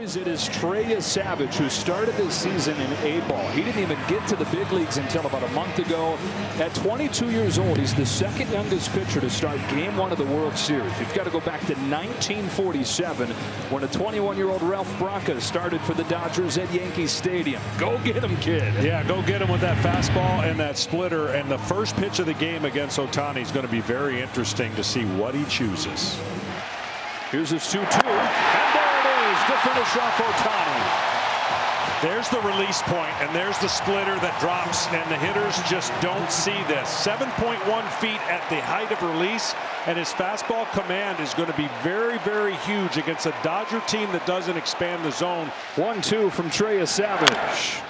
It is Trey Savage, who started this season in A-ball. He didn't even get to the big leagues until about a month ago. At 22 years old, he's the second youngest pitcher to start Game 1 of the World Series. You've got to go back to 1947 when a 21-year-old Ralph Branca started for the Dodgers at Yankee Stadium. Go get him, kid. Yeah, go get him with that fastball and that splitter. And the first pitch of the game against Ohtani is going to be very interesting to see what he chooses. Here's his 2-2. And there it is to finish off Ohtani. There's the release point, and there's the splitter that drops, and the hitters just don't see this. 7.1 feet at the height of release, and his fastball command is going to be very, very huge against a Dodger team that doesn't expand the zone. 1-2 from Trey Savage.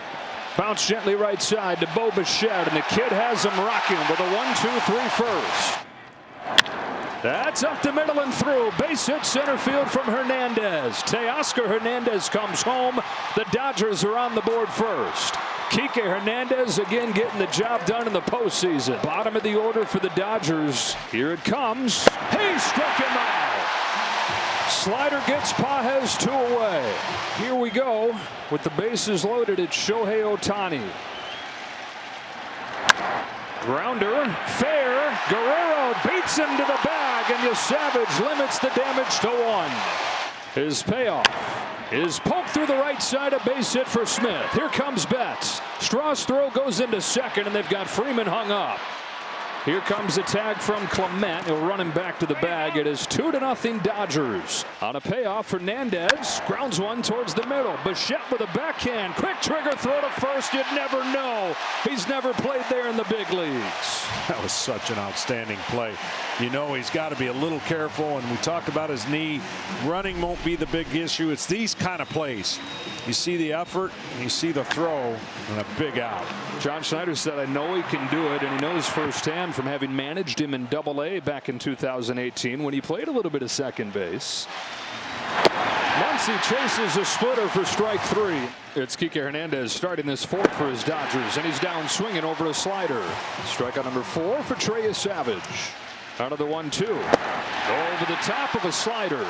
Bounce gently right side to Bo Bichette, and the kid has him rocking with a 1-2-3 first. That's up the middle and through. Base hit center field from Hernandez. Teoscar Hernandez comes home. The Dodgers are on the board first. Kike Hernandez again getting the job done in the postseason. Bottom of the order for the Dodgers. Here it comes. He struck him out. Slider gets Pages 2 away. Here we go with the bases loaded. It's Shohei Ohtani. Grounder, fair. Guerrero beats him to the bag, and Savage limits the damage to 1. His payoff is poked through the right side, a base hit for Smith. Here comes Betts. Straw's throw goes into second, and they've got Freeman hung up. Here comes a tag from Clement. He'll run him back to the bag. It is 2-0 Dodgers. On a payoff, Hernandez grounds one towards the middle. Bichette with a backhand. Quick trigger throw to first. You'd never know. He's never played there in the big leagues. That was such an outstanding play. You know he's got to be a little careful, and we talked about his knee. Running won't be the big issue. It's these kind of plays. You see the effort, and you see the throw, and a big out. John Schneider said, I know he can do it, and he knows firsthand from having managed him in Double-A back in 2018 when he played a little bit of second base. Muncy chases a splitter for strike 3. It's Kike Hernandez starting this fourth for his Dodgers, and he's down swinging over a slider. Strikeout number 4 for Trey Savage. Out of the 1-2. Over the top of a slider.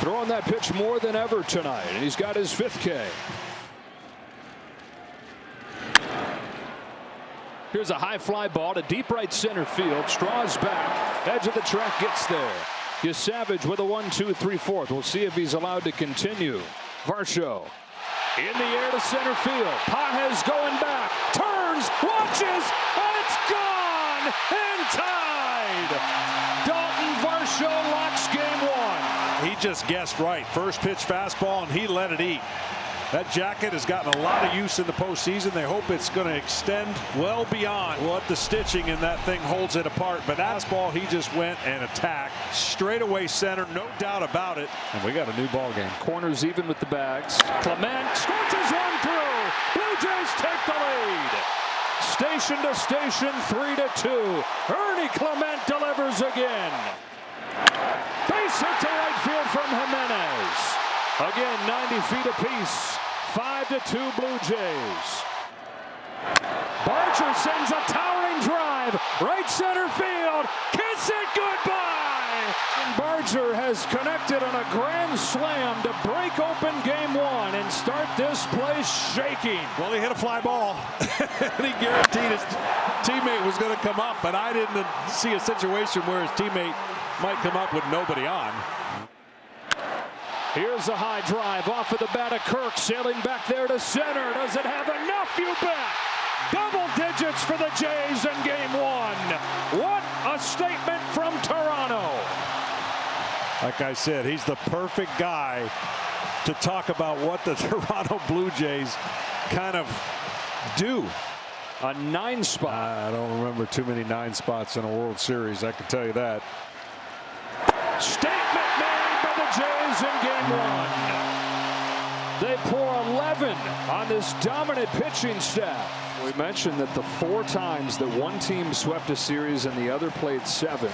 Throwing that pitch more than ever tonight, and he's got his 5th K. Here's a high fly ball to deep right center field. Straw's back. Edge of the track gets there. Savage with a 1-2-3 fourth. We'll see if he's allowed to continue. Varsho in the air to center field. Pages going back. Turns, watches, and it's gone and tied. Dalton Varsho locks game 1. He just guessed right. First pitch fastball, and he let it eat. That jacket has gotten a lot of use in the postseason. They hope it's going to extend well beyond what the stitching in that thing holds it apart. But fastball, he just went and attacked. Straightaway center, no doubt about it. And we got a new ball game. Corners even with the bags. Clement scorches one through. Blue Jays take the lead. Station to station, 3-2. Ernie Clement delivers again. Base hit to right field from Jimenez. Again, 90 feet apiece. 5-2 Blue Jays. Barger sends a towering drive. Right center field. Kiss it goodbye. And Barger has connected on a grand slam to break open game 1 and start this place shaking. Well, he hit a fly ball. And he guaranteed his teammate was going to come up. But I didn't see a situation where his teammate might come up with nobody on. Here's a high drive off of the bat of Kirk, sailing back there to center. Does it have enough? You bet. Double digits for the Jays in game 1. What a statement from Toronto. Like I said, he's the perfect guy to talk about what the Toronto Blue Jays kind of do. A 9 spot. I don't remember too many 9 spots in a World Series, I can tell you that. Statement made by the Jays in game 1. They pour 11 on this dominant pitching staff. We mentioned that the 4 times that one team swept a series and the other played 7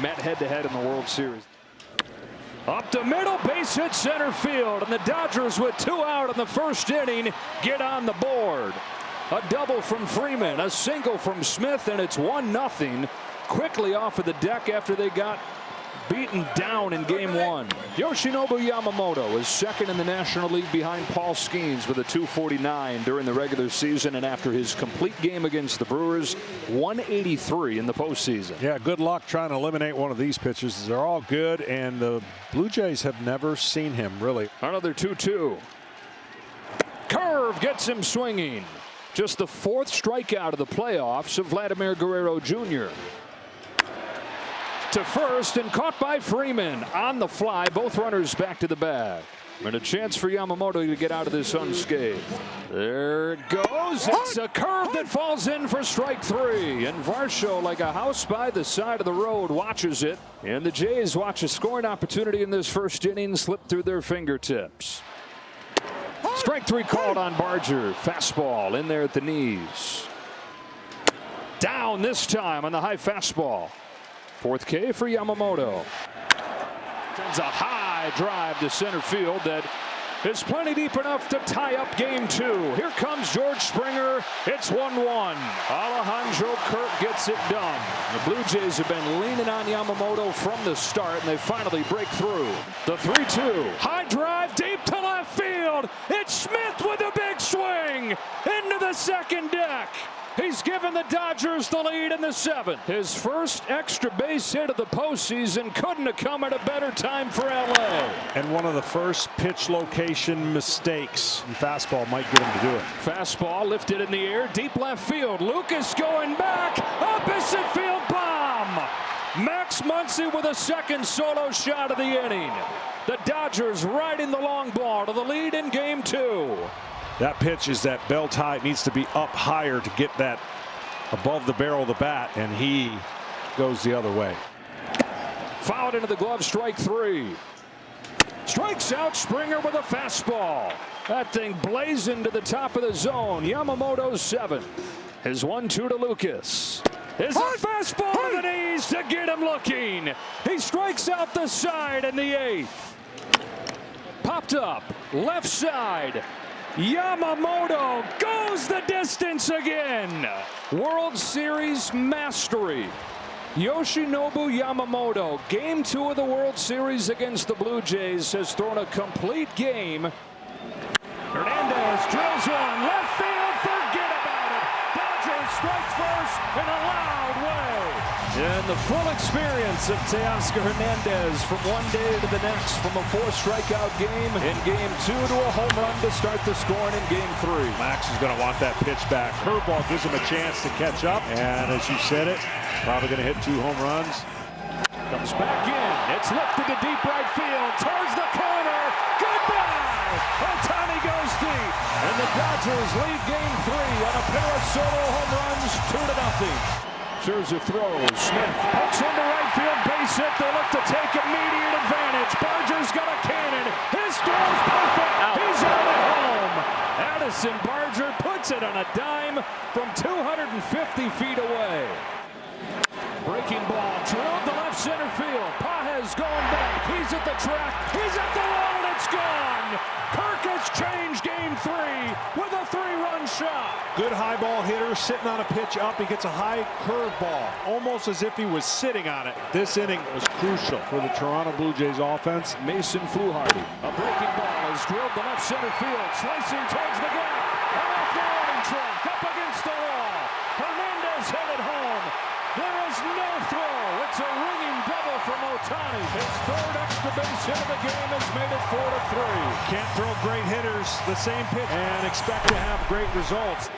met head-to-head in the World Series. Up the middle, base hit center field, and the Dodgers with 2 out in the first inning get on the board. A double from Freeman, a single from Smith, and it's 1-0. Quickly off of the deck after they got beaten down in game one. Yoshinobu Yamamoto is second in the National League behind Paul Skeens with a .249 during the regular season, and after his complete game against the Brewers, 183 in the postseason. Yeah, good luck trying to eliminate one of these pitchers. They're all good, and the Blue Jays have never seen him, really. Another 2-2. Curve gets him swinging. Just the fourth strikeout of the playoffs of Vladimir Guerrero Jr. To first and caught by Freeman on the fly. Both runners back to the bag. And a chance for Yamamoto to get out of this unscathed. There it goes. It's a curve that falls in for strike three. And Varsho, like a house by the side of the road, watches it. And the Jays watch a scoring opportunity in this first inning slip through their fingertips. Strike three called on Barger. Fastball in there at the knees. Down this time on the high fastball. Fourth K for Yamamoto. Sends a high drive to center field that is plenty deep enough to tie up game two. Here comes George Springer. It's 1-1. Alejandro Kirk gets it done. The Blue Jays have been leaning on Yamamoto from the start, and they finally break through. The 3-2. High drive deep to left field. It's Smith with a big swing into the second deck. He's given the Dodgers the lead in the seventh. His first extra base hit of the postseason couldn't have come at a better time for LA. And one of the first pitch location mistakes. And fastball might get him to do it. Fastball lifted in the air, deep left field. Lucas going back, opposite field bomb. Max Muncy with a second solo shot of the inning. The Dodgers riding the long ball to the lead in game two. That pitch is that belt high. It needs to be up higher to get that above the barrel of the bat, and he goes the other way. Fouled into the glove, strike three. Strikes out Springer with a fastball. That thing blazing to the top of the zone. Yamamoto's seventh. His 1-2 to Lucas. Is a fastball to the knees to get him looking. He strikes out the side in the eighth. Popped up, left side. Yamamoto goes the distance again. World Series mastery. Yoshinobu Yamamoto, game two of the World Series against the Blue Jays, has thrown a complete game. Hernandez drills one, left field, forget about it. Dodgers strike first in a loud way. And the full experience of Teoscar Hernandez from one day to the next, from a 4-strikeout game in game two to a home run to start the scoring in game three. Max is going to want that pitch back. Curveball gives him a chance to catch up. And as you said it, probably going to hit 2 home runs. Comes back in. It's lifted to deep right field. Towards the corner. Goodbye. Ohtani goes deep. And the Dodgers lead game three on a pair of solo home runs, 2-0. Scherzer throws. Smith hooks into right field, base hit. They look to take immediate advantage. Barger's got a cannon. His throw's perfect. He's out at home. Addison Barger puts it on a dime from 250 feet away. Breaking ball drilled to left center field. Pages going back. He's at the track. He's at the wall. It's gone. Kirk has changed game three with a 3-run shot. Good high ball hitter sitting on a pitch up. He gets a high curve ball, almost as if he was sitting on it. This inning was crucial for the Toronto Blue Jays offense. Mason Fluharty. A breaking ball is drilled to left center field. Slicing towards the gap. And off the warning track. Up against the wall. Hernandez headed home. There is no throw. It's a ringing double from Ohtani. His third extra base hit of the game has made it 4-3. Can't throw great hitters the same pitch and expect to have great results.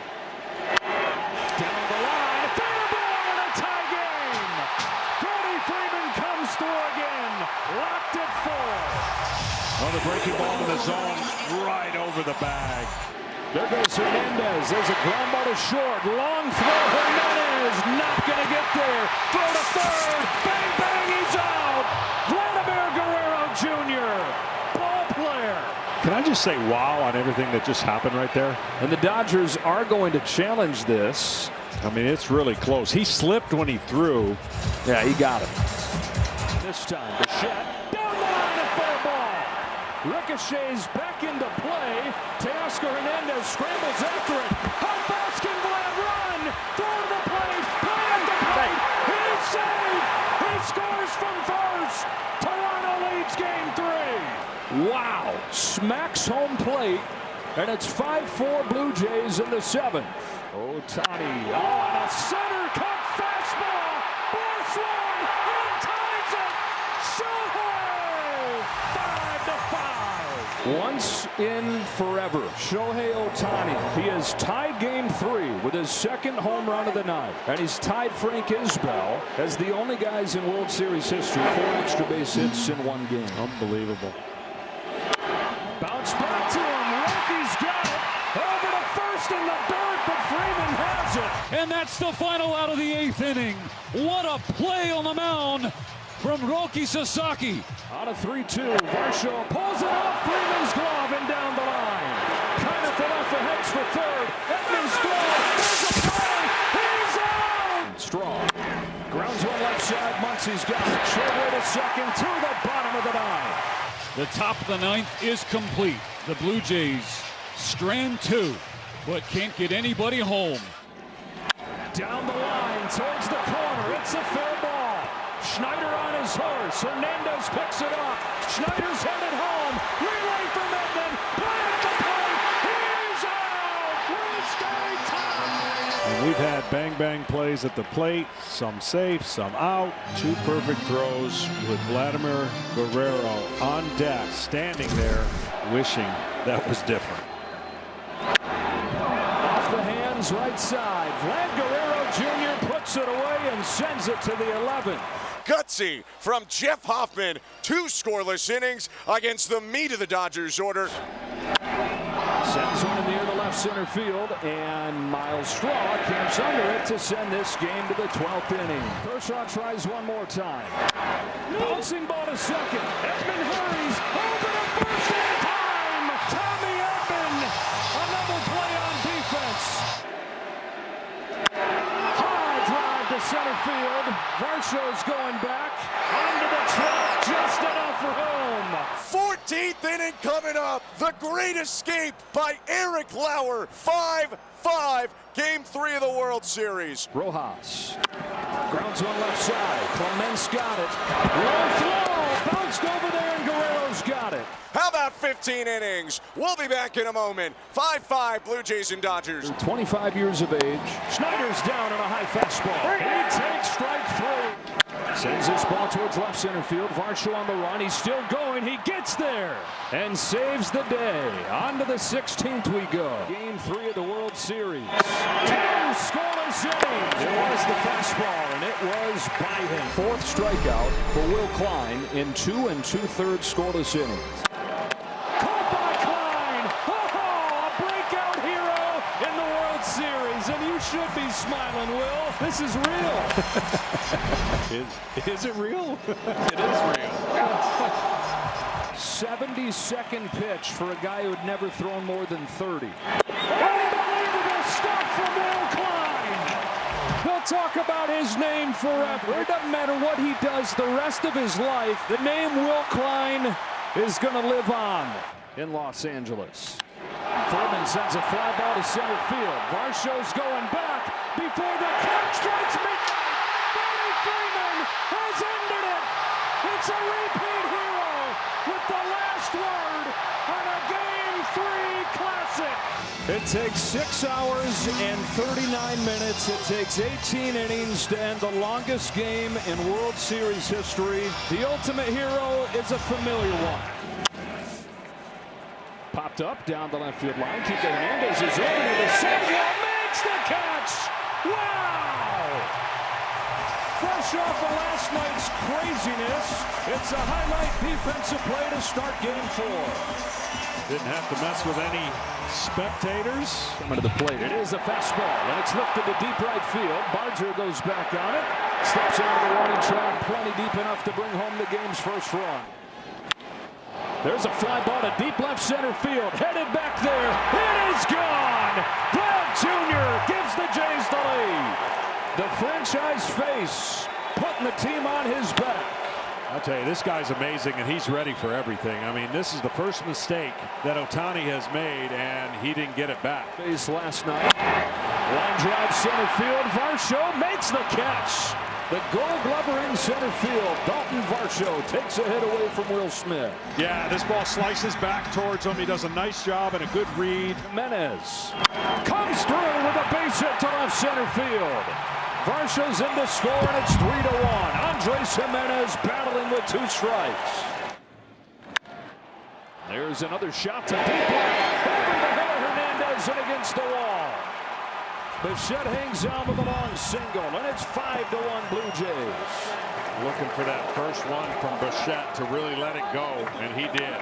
Down the line, fair ball in a tie game. Freddie Freeman comes through again. Locked at 4. Another breaking ball in the zone, right over the bag. There goes Hernandez. There's a ground ball to short. Long throw. Hernandez not going to get there. Throw to third. Bang, bang, he's out. Vladimir Guerrero Jr. Ball player. Can I just say wow on everything that just happened right there? And the Dodgers are going to challenge this. I mean, it's really close. He slipped when he threw. Yeah, he got it. This time, Bichette down the line and fair ball. Ricochets back into play. Teoscar Hernandez scrambles after it. How fast can Vlad run? Throw to the plate. Play at the plate. He's safe. He scores from first. home plate, and it's 5-4 Blue Jays in the 7th. Ohtani on a center cut fastball. Ball swung and ties it. Shohei 5-5. Once in forever, Shohei Ohtani. He has tied Game 3 with his 2nd home run of the night, and he's tied Frank Isbell as the only guys in World Series history 4 extra base hits in one game. Unbelievable. Bounce back to him. Rocky's got it. Over to first in the dirt, but Freeman has it. And that's the final out of the 8th inning. What a play on the mound from Roki Sasaki. On a 3-2, Varsho pulls it off Freeman's glove and down the line. Kind of fell off the heads for third. Edmonds throw. There's a play. He's out. Strong. Grounds one left side. Muncie's got it. Short way to second to the bottom of the 9th. The top of the 9th is complete. The Blue Jays strand 2, but can't get anybody home. Down the line towards the corner. It's a fair ball. Schneider on his horse. Hernandez picks it up. Schneider's headed home. Relay from Edmund. Play at the plate. He's out. Wednesday time. And we've had bang plays at the plate, some safe, some out. 2 perfect throws with Vladimir Guerrero on deck, standing there, wishing that was different. Off the hands, right side. Vlad Guerrero Jr. puts it away and sends it to the 11th. Gutsy from Jeff Hoffman. 2 scoreless innings against the meat of the Dodgers order. Sends one in the air to left center field, and Miles Straw camps under it to send this game to the 12th inning. Kershaw tries one more time. Bouncing ball to second. Edmund hurries over to first in time. Tommy Edmund, another play on defense. High drive to center field. Varsho's going back onto the track, just enough for home. 14th inning coming up. The Great Escape by Eric Lauer. 5-5. Game 3 of the World Series. Rojas grounds one left side. Clements got it. Low throw. Bounced over there, and Guerrero's got it. How about 15 innings? We'll be back in a moment. 5-5 Blue Jays and Dodgers. 25 years of age. Schneider's down on a high fastball. He takes strike 3. Sends this ball towards left center field. Varsho on the run. He's still going. He gets there and saves the day. On to the 16th we go. Game 3 of the World Series. 2 scoreless innings. It was the fastball, and it was by him. 4th strikeout for Will Klein in 2 2/3 scoreless innings. Caught by Klein. Oh, a breakout hero in the World Series, and you should be smiling, Will. This is real. Is it real? It is real. 72nd pitch for a guy who had never thrown more than 30. Unbelievable stuff from Will Klein. He'll talk about his name forever. It doesn't matter what he does the rest of his life. The name Will Klein is going to live on in Los Angeles. Furman sends a fly ball to center field. Varsho's going back before the catch strikes midnight. Freddie Freeman has ended it. It's a repeat hero with the last word on a Game 3 classic. It takes 6 hours and 39 minutes. It takes 18 innings to end the longest game in World Series history. The ultimate hero is a familiar one. Popped up down the left field line. Kike Hernandez is over to the sidewall. Makes the catch. Wow! Fresh off of last night's craziness, it's a highlight defensive play to start Game 4. Didn't have to mess with any spectators. Coming to the plate. It is a fastball, and it's lifted to deep right field. Barger goes back on it. Steps out of the warning track, plenty deep enough to bring home the game's first run. There's a fly ball to deep left center field. Headed back there. It is gone. Vlad Jr. gives the Jays the lead. The franchise face putting the team on his back. I'll tell you, this guy's amazing, and he's ready for everything. I mean, this is the first mistake that Ohtani has made, and he didn't get it back. Base last night. Line drive center field. Varsho makes the catch. The Gold Glover in center field. Dalton Varsho takes a hit away from Will Smith. Yeah, this ball slices back towards him. He does a nice job and a good read. Jimenez comes through with a base hit to left center field. Varsho's in to score, and it's 3-1. Andres Jimenez battling with 2 strikes. There's another shot to deep left. Over the head of Hernandez and against the wall. Bichette hangs on with a long single, and it's 5-1 Blue Jays. Looking for that first one from Bichette to really let it go, and he did.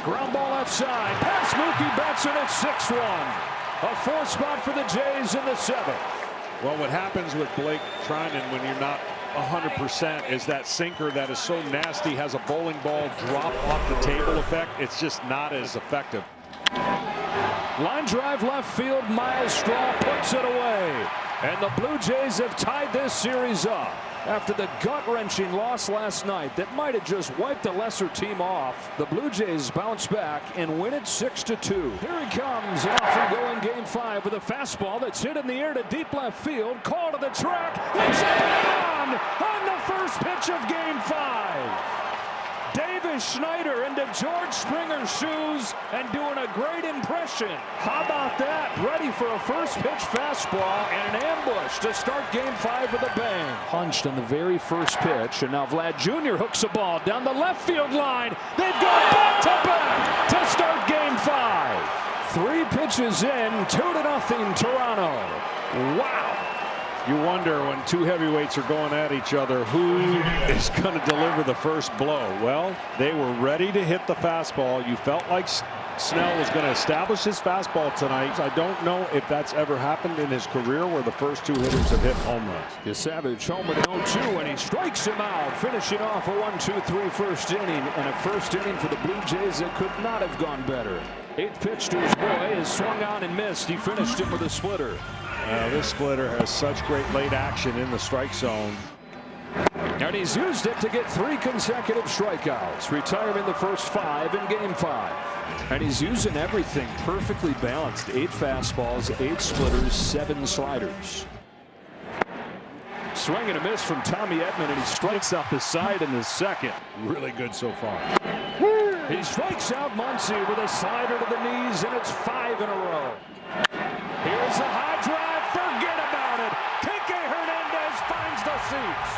Ground ball left side. Past Mookie Betts, and it's 6-1. A 4th spot for the Jays in the 7th. Well, what happens with Blake Trinan when you're not 100% is that sinker that is so nasty, has a bowling ball drop off the table effect. It's just not as effective. Line drive left field. Miles Straw puts it away. And the Blue Jays have tied this series up after the gut-wrenching loss last night that might have just wiped a lesser team off. The Blue Jays bounce back and win it 6-2. Here he comes off and going game 5 with a fastball that's hit in the air to deep left field. Call to the track. It's on the first pitch of game 5. Davis Schneider into George Springer's shoes and doing a great impression. How about that? Ready for a first pitch fastball and an ambush to start game 5 with a bang. Punched on the very first pitch, and now Vlad Jr. hooks a ball down the left field line. They've gone back to start game 5. 3 pitches in, 2-0 Toronto. Wow. You wonder when 2 heavyweights are going at each other, who is going to deliver the first blow? Well, they were ready to hit the fastball. You felt like Snell was going to establish his fastball tonight. I don't know if that's ever happened in his career where the first 2 hitters have hit home runs. Savage home with 0-2, and he strikes him out, finishing off a 1-2-3 first inning, and a first inning for the Blue Jays that could not have gone better. 8th pitch to his boy is swung on and missed. He finished it with a splitter. This splitter has such great late action in the strike zone. And he's used it to get 3 consecutive strikeouts, retiring the first 5 in game 5. And he's using everything perfectly balanced. 8 fastballs, 8 splitters, 7 sliders. Swing and a miss from Tommy Edman, and he strikes out the side in the 2nd. Really good so far. He strikes out Muncy with a slider to the knees, and it's 5 in a row. Here's a high drive. Forget about it. Kike Hernandez finds the seats.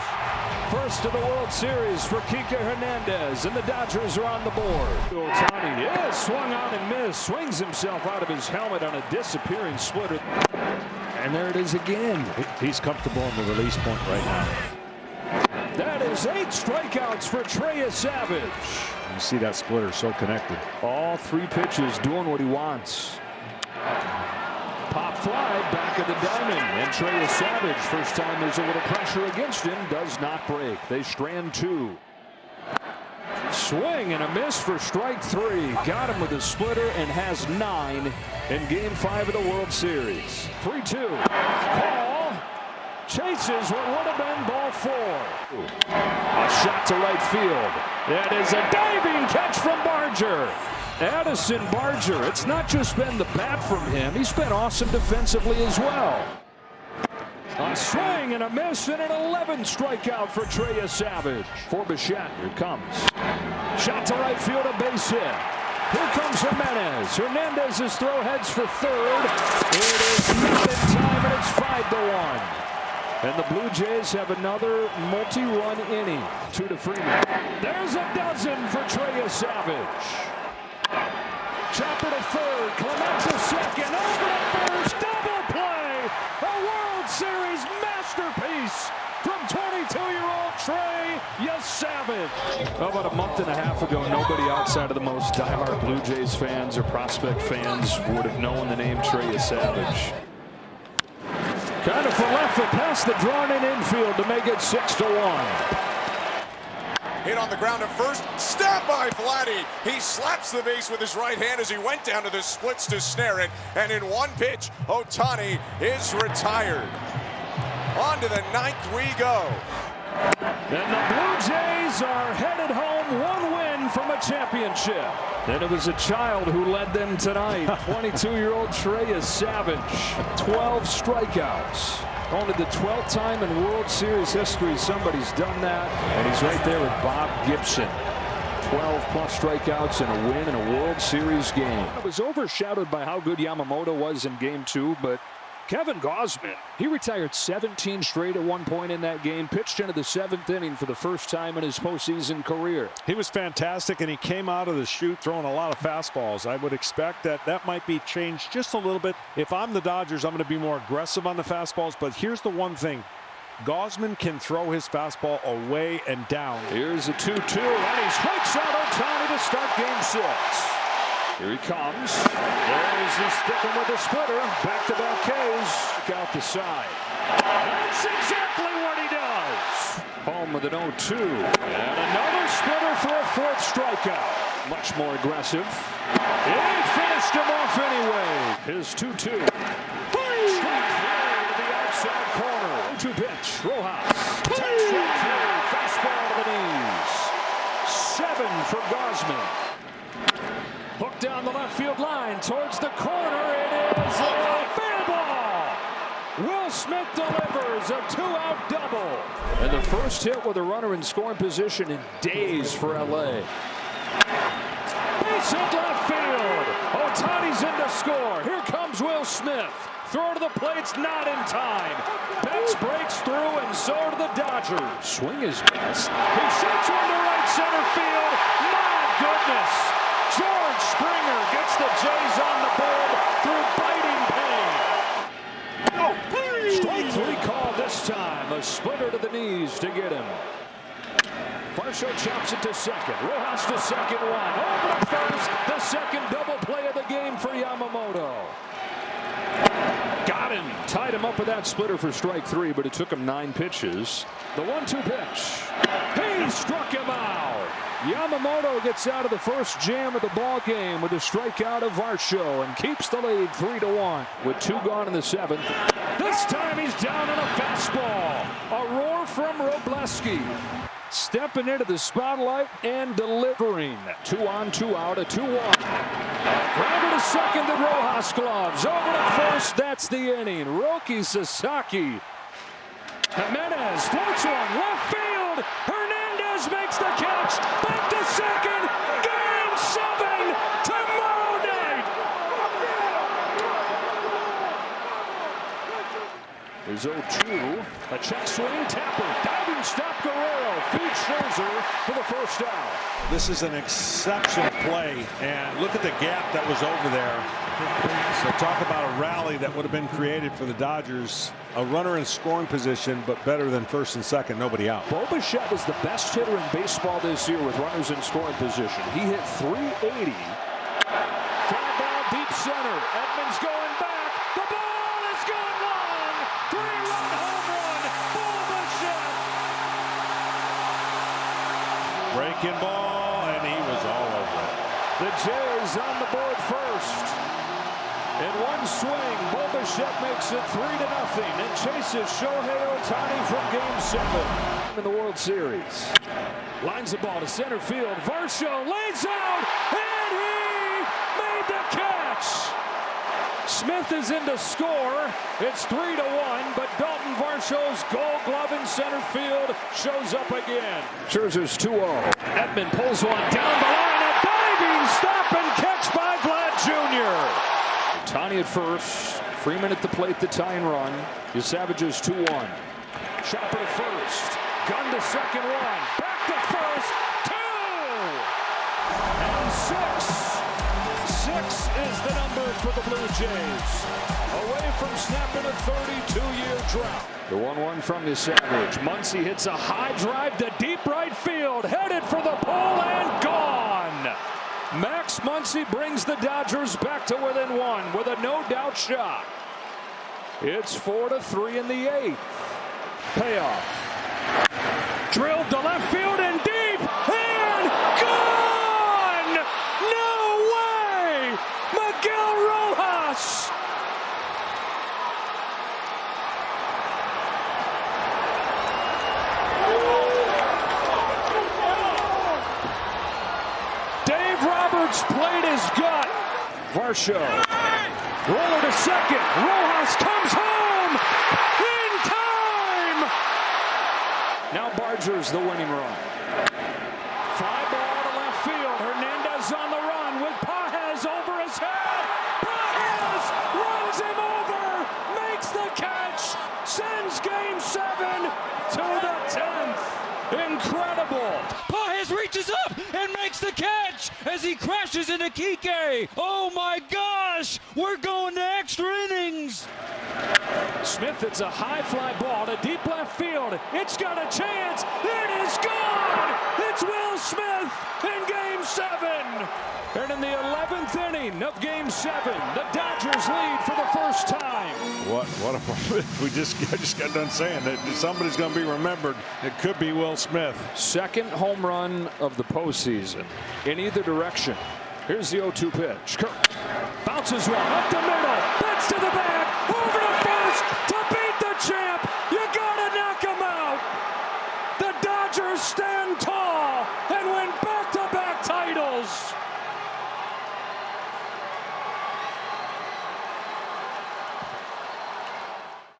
First of the World Series for Kike Hernandez, and the Dodgers are on the board. Ohtani is swung on and missed. Swings himself out of his helmet on a disappearing splitter. And there it is again. He's comfortable in the release point right now. That is 8 strikeouts for Trey Savage. You see that splitter so connected. All 3 pitches doing what he wants. Pop fly back of the diamond, and Trey Savage, first time there's a little pressure against him, does not break. They strand 2. Swing and a miss for strike 3. Got him with a splitter and has 9 in game 5 of the World Series. 3-2. Call. Chases what would have been ball 4. A shot to right field. That is a diving catch from Barger. Addison Barger. It's not just been the bat from him. He's been awesome defensively as well. A swing and a miss, and an 11 strikeout for Trey Savage. For Bichette, here comes. Shot to right field, a base hit. Here comes Jimenez. Hernandez's throw heads for 3rd. It is not in time, and it's 5-1. And the Blue Jays have another multi-run inning. 2 to Freeman. There's a dozen for Trey Savage. Chopper to 3rd, Clement to 2nd, over to 1st, double play! A World Series masterpiece from 22-year-old Trey Savage. About a month and a half ago, nobody outside of the most diehard Blue Jays fans or prospect fans would have known the name Trey Savage. Kind of for left foot past the drawn-in infield to make it 6-1. Hit on the ground at first, stabbed by Vladdy. He slaps the base with his right hand as he went down to the splits to snare it. And in 1 pitch, Ohtani is retired. On to the 9th we go. And the Blue Jays are headed home, 1 win from a championship. And it was a child who led them tonight. 22-year-old Trey Savage, 12 strikeouts. Only the 12th time in World Series history somebody's done that. And he's right there with Bob Gibson. 12+ strikeouts and a win in a World Series game. It was overshadowed by how good Yamamoto was in Game 2, but Kevin Gausman, he retired 17 straight at one point in that game, pitched into the 7th inning for the first time in his postseason career. He was fantastic, and he came out of the chute throwing a lot of fastballs. I would expect that might be changed just a little bit. If I'm the Dodgers, I'm going to be more aggressive on the fastballs, but here's the one thing. Gausman can throw his fastball away and down. Here's a 2-2, and he strikes out Ohtani to start Game 6. Here he comes. There's he sticking with the splitter. Back-to-back Ks. Out the side. That's exactly what he does. Home with an 0-2. And another splitter for a 4th strikeout. Much more aggressive. He finished him off anyway. His 2-2. Strike 3 to the outside corner. 2 pitch. Rojas. Strike 3. Fastball to the knees. 7 for Gausman. Hooked down the left field line towards the corner. It is a fair ball. Will Smith delivers a 2-out double. And the first hit with a runner in scoring position in days for LA. Base hit left field. Ohtani's in to score. Here comes Will Smith. Throw to the plate's not in time. Betts breaks through, and so do the Dodgers. Swing is best. He shoots one to right center field. My goodness. George Springer gets the Jays on the board through biting pain. Strike 3 call this time. A splitter to the knees to get him. Varsho chops it to second. Rojas to second one. Over to first. The second double play of the game for Yamamoto. Got him. Tied him up with that splitter for strike 3, but it took him 9 pitches. The 1-2 pitch. He struck him out. Yamamoto gets out of the first jam of the ball game with a strikeout of Varsho and keeps the lead 3-1 with 2 gone in the 7th. This time he's down on a fastball. A roar from Robleski. Stepping into the spotlight and delivering. 2 on, 2 out, a 2-1. Grounder to second, the Rojas gloves. Over to first, that's the inning. Roki Sasaki. Jimenez floats one, left field. Hernandez makes the catch. Back to second. Game 7 tomorrow night. There's 0-2. A check swing, Tapper. Diving stop, Guerrero. Feeds Scherzer for the first out. This is an exceptional play, and look at the gap that was over there. So talk about a rally that would have been created for the Dodgers. A runner in scoring position, but better than first and second, nobody out. Bo Bichette is the best hitter in baseball this year with runners in scoring position. He hit .380. Fly ball deep center. Edmonds going back. The ball is gone long. 3-run home run. Bo Bichette. Breaking ball, and he was all over it. The Jays on the board first. In one swing, Bo Bichette makes it 3-0 and chases Shohei Ohtani from Game 7 in the World Series. Lines the ball to center field. Varsho lays out, and he made the catch. Smith is in to score. It's 3-1, but Dalton Varsho's Gold Glove in center field shows up again. Scherzer's 2-0. Edman pulls one down the line. A diving stop and catch by Vlad Jr. Ohtani at first. Freeman at the plate, the tying run. The Savages 2-1. Chopper to first. Gun to second one. Back to first. 2. And 6. 6 is the number for the Blue Jays. Away from snapping a 32-year drought. The 1-1 from the Savage. Muncy hits a high drive to deep right field. Headed for the pole and gone. Max Muncy brings the Dodgers back to within 1 with a no-doubt shot. It's 4-3 in the 8th. Payoff. Drilled to left field and deep and gone! No way! Miguel Rojas! Dave Roberts played his gut. Varsho. Roller to second. Rojas comes home. In Dodgers the winning run. Fly ball to left field. Hernandez on the run with Pages over his head. Pages runs him over, makes the catch, sends Game 7 to the 10th. Incredible. Pages reaches up and makes the catch as he crashes into Kike. Oh my gosh, we're going to extra innings. Smith hits a high fly ball to deep left field. It's got a chance. It is gone. It's Will Smith in Game 7. And in the 11th inning of Game 7, the Dodgers lead for the first time. What a I just got done saying that somebody's going to be remembered. It could be Will Smith. Second home run of the postseason in either direction. Here's the 0-2 pitch. Kirk bounces one up the middle. That's to the bag. Over